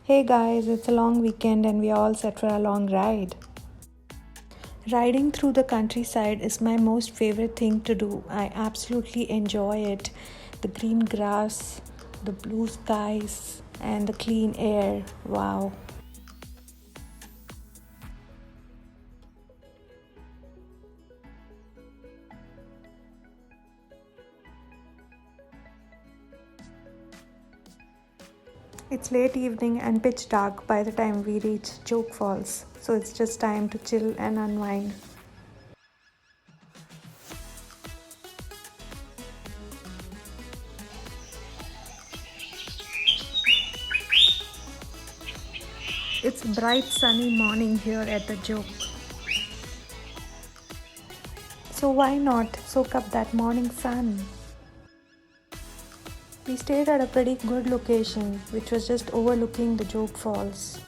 Hey guys, it's a long weekend and we are all set for a long ride. Riding through the countryside is my most favorite thing to do. I absolutely enjoy it. The green grass, the blue skies, and the clean air. Wow. It's late evening and pitch dark by the time we reach Jog Falls, so it's just time to chill and unwind. It's a bright sunny morning here at the Jog. So why not soak up that morning sun? We stayed at a pretty good location, which was just overlooking the Jog Falls.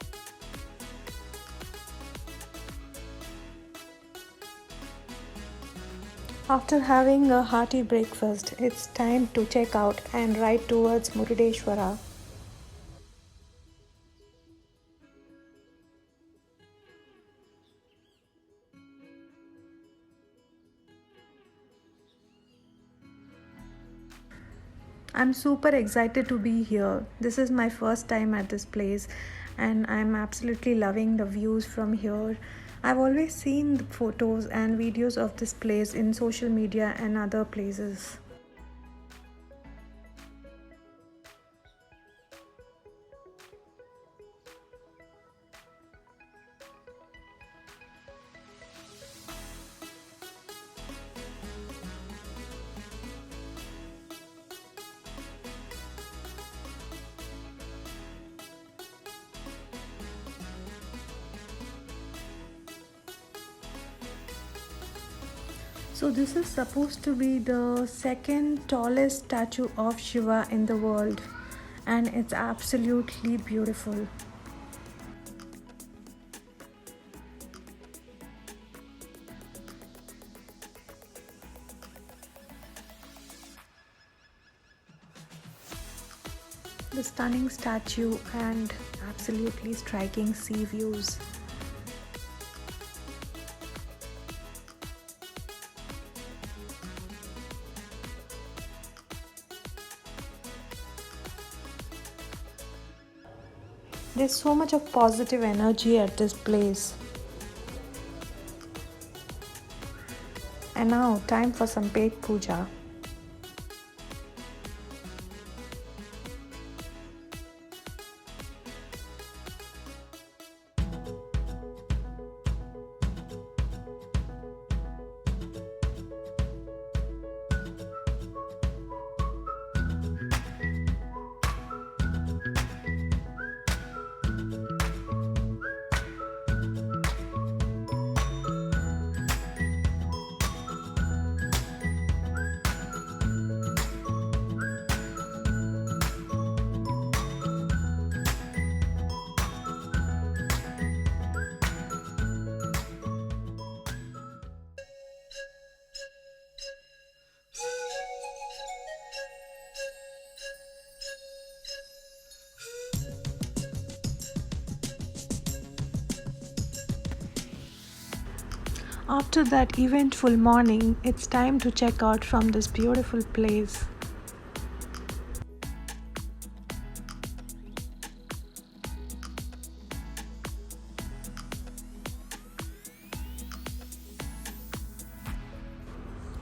After having a hearty breakfast, it's time to check out and ride towards Murudeshwara. I'm super excited to be here. This is my first time at this place and I'm absolutely loving the views from here. I've always seen the photos and videos of this place in social media and other places. So this is supposed to be the second tallest statue of Shiva in the world, and it's absolutely beautiful. The stunning statue and absolutely striking sea views. There's so much of positive energy at this place. And now, time for some paid puja. After that eventful morning, it's time to check out from this beautiful place.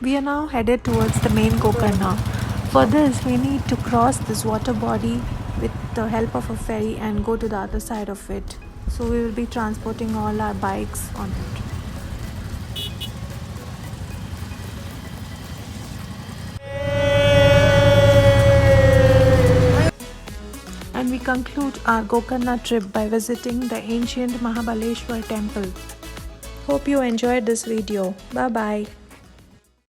We are now headed towards the main Gokarna. For this, we need to cross this water body with the help of a ferry and go to the other side of it. So we will be transporting all our bikes on it. And we conclude our Gokarna trip by visiting the ancient Mahabaleshwar temple. Hope you enjoyed this video. Bye bye.